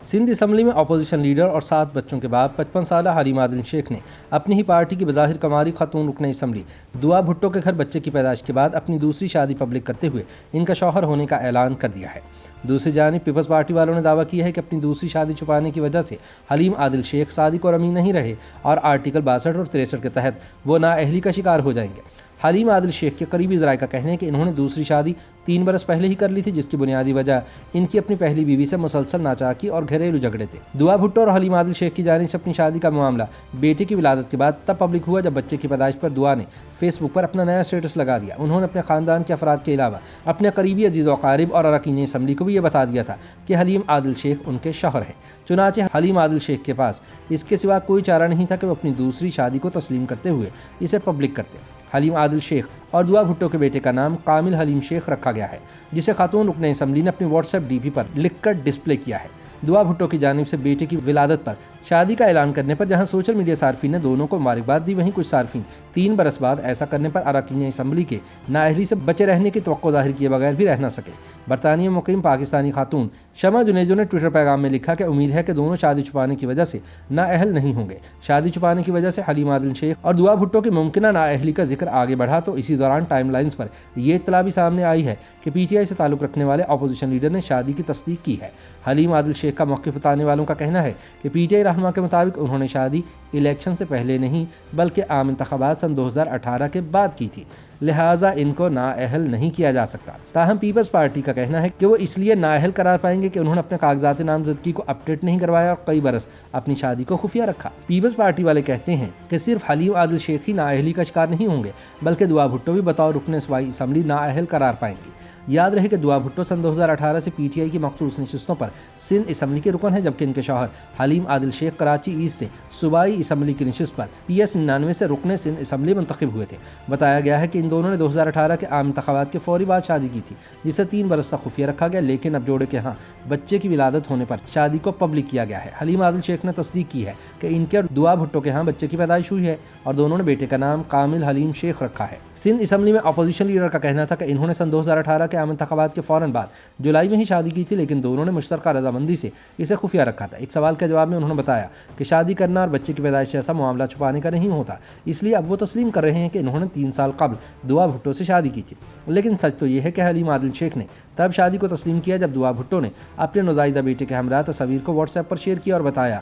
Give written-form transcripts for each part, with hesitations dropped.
Sindh assembly میں opposition leader اور 7 بچوں کے بعد 55 سالہ حلیم عادل شیخ نے اپنی ہی پارٹی کی بظاہر کماری خاتون رکن اسمبلی دعا بھٹو کے گھر بچے کی پیدائش کے بعد اپنی دوسری شادی پبلک کرتے ہوئے ان کا شوہر ہونے کا اعلان کر دیا ہے۔ دوسری جانب پیپلز پارٹی والوں نے دعویٰ کیا ہے کہ اپنی دوسری شادی چھپانے کی وجہ سے حلیم عادل شیخ صادق اور امین نہیں رہے اور آرٹیکل 62 اور 63 کے تحت وہ نااہلی کا شکار ہو جائیں گے۔ حلیم عادل شیخ کے قریبی ذرائع کا کہنا ہے کہ انہوں نے دوسری شادی 3 برس پہلے ہی کر لی تھی، جس کی بنیادی وجہ ان کی اپنی پہلی بیوی سے مسلسل ناچاکی اور گھریلو جھگڑے تھے۔ دعا بھٹو اور حلیم عادل شیخ کی جانب سے اپنی شادی کا معاملہ بیٹے کی ولادت کے بعد تب پبلک ہوا جب بچے کی پیدائش پر دعا نے فیس بک پر اپنا نیا اسٹیٹس لگا دیا۔ انہوں نے اپنے خاندان کے افراد کے علاوہ اپنے قریبی عزیز و اقارب اور اراکین اسمبلی کو بھی یہ بتا دیا تھا کہ حلیم عادل شیخ ان کے شوہر ہیں۔ چنانچہ حلیم عادل شیخ کے پاس اس کے سوا کوئی چارہ نہیں تھا کہ وہ اپنی دوسری شادی کو تسلیم کرتے ہوئے اسے پبلک کرتے۔ حلیم عادل شیخ اور دعا بھٹو کے بیٹے کا نام کامل حلیم شیخ رکھا گیا ہے، جسے خاتون رکن اسمبلی نے اپنی واٹس ایپ ڈی پی پر لکھ کر ڈسپلے کیا ہے۔ دعا بھٹو کی جانب سے بیٹے کی ولادت پر شادی کا اعلان کرنے پر جہاں سوشل میڈیا صارفین نے دونوں کو مبارکباد دی، وہیں کچھ صارفین 3 برس بعد ایسا کرنے پر اراکین اسمبلی کے نااہلی سے بچے رہنے کی توقع ظاہر کیے بغیر بھی رہ نہ سکے۔ برطانیہ میں مقیم پاکستانی خاتون شمع جنیجو نے ٹویٹر پیغام میں لکھا کہ امید ہے کہ دونوں شادی چھپانے کی وجہ سے نااہل نہیں ہوں گے۔ شادی چھپانے کی وجہ سے حلیم عادل شیخ اور دعا بھٹو کی ممکنہ نااہلی کا ذکر آگے بڑھا تو اسی دوران ٹائم لائنز پر یہ اطلاع بھی سامنے آئی ہے کہ پی ٹی آئی سے تعلق رکھنے والے اپوزیشن لیڈر نے شادی کی تصدیق کی ہے۔ حلیم عادل شیخ کا موقف بتانے والوں کا کہنا ہے کہ پی ٹی آئی رہنما کے مطابق انہوں نے شادی الیکشن سے پہلے نہیں بلکہ عام انتخابات سن 2018 کے بعد کی تھی، لہٰذا ان کو نااہل نہیں کیا جا سکتا۔ تاہم پیپلز پارٹی کا کہنا ہے کہ وہ اس لیے نااہل قرار پائیں گے کہ انہوں نے اپنے کاغذات نامزدگی کو اپڈیٹ نہیں کروایا اور کئی برس اپنی شادی کو خفیہ رکھا۔ پیپلز پارٹی والے کہتے ہیں کہ صرف حلیم عادل شیخ ہی نااہلی کا شکار نہیں ہوں گے بلکہ دعا بھٹو بھی بطور رکن صوبائی اسمبلی نااہل قرار پائیں گی۔ یاد رہے کہ دعا بھٹو سن 2018 سے پی ٹی آئی کی مخصوص نشستوں پر سندھ اسمبلی کے رکن ہیں، جبکہ ان کے شوہر حلیم عادل شیخ کراچی ایسٹ سے صوبائی اسمبلی کی نشست پر پی ایس 99 سے رکن سندھ اسمبلی منتخب ہوئے تھے۔ بتایا گیا ہے کہ ان دونوں نے 2018 کے عام انتخابات کے فوری بعد شادی کی تھی، جسے 3 برس تک خفیہ رکھا گیا، لیکن اب جوڑے کے ہاں بچے کی ولادت ہونے پر شادی کو پبلک کیا گیا ہے۔ حلیم عادل شیخ نے تصدیق کی ہے کہ ان کے اور دعا بھٹو کے ہاں بچے کی پیدائش ہوئی ہے اور دونوں نے بیٹے کا نام کامل حلیم شیخ رکھا ہے۔ سندھ اسمبلی میں اپوزیشن لیڈر کا کہنا تھا کہ انہوں نے سن 2018 کے عام انتخابات کے فوراً بعد جولائی میں ہی شادی کی تھی، لیکن دونوں نے مشترکہ رضامندی سے اسے خفیہ رکھا تھا۔ ایک سوال کے جواب میں انہوں نے بتایا کہ شادی کرنا اور بچے کی پیدائش جیسا معاملہ چھپانے کا نہیں ہوتا، اس لیے اب وہ تسلیم کر رہے ہیں کہ انہوں نے 3 سال قبل دعا بھٹو سے شادی کی تھی۔ لیکن سچ تو یہ ہے کہ حلیم عادل شیخ نے تب شادی کو تسلیم کیا جب دعا بھٹو نے اپنے نوزائیدہ بیٹے کے ہمراہ تصاویر کو واٹس ایپ پر شیئر کیا اور بتایا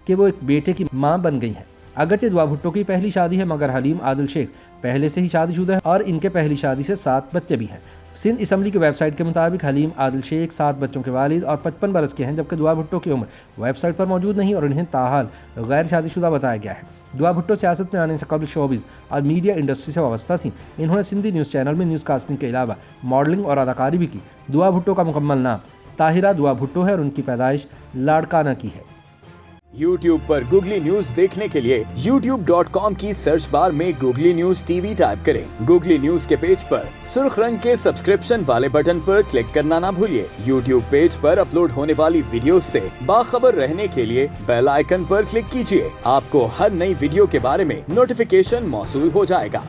کہ وہ ایک بیٹے کی ماں بن گئی ہیں۔ اگرچہ دعا بھٹو کی پہلی شادی ہے مگر حلیم عادل شیخ پہلے سے ہی شادی شدہ ہیں اور ان کے پہلی شادی سے 7 بچے بھی ہیں۔ سندھ اسمبلی کی ویب سائٹ کے مطابق حلیم عادل شیخ 7 بچوں کے والد اور 55 برس کے ہیں، جبکہ دعا بھٹو کی عمر ویب سائٹ پر موجود نہیں اور انہیں تاحال غیر شادی شدہ بتایا گیا ہے۔ دعا بھٹو سیاست میں آنے سے قبل شوبز اور میڈیا انڈسٹری سے وابستہ تھیں۔ انہوں نے سندھی نیوز چینل میں نیوز کاسٹنگ کے علاوہ ماڈلنگ اور اداکاری بھی کی۔ دعا بھٹو کا مکمل نام طاہرہ دعا بھٹو ہے اور ان کی پیدائش لاڑکانہ کی ہے۔ YouTube پر گوگلی نیوز دیکھنے کے لیے youtube.com کی سرچ بار میں googly news T V type کریں۔ گوگلی نیوز کے پیج پر سرخ رنگ کے سبسکرپشن والے بٹن پر کلک کرنا نہ بھولیے۔ YouTube پیج پر اپلوڈ ہونے والی ویڈیوز سے باخبر رہنے کے لیے بیل آئیکن پر کلک کیجیے۔ آپ کو ہر نئی ویڈیو کے بارے میں نوٹیفیکیشن موصول ہو جائے گا۔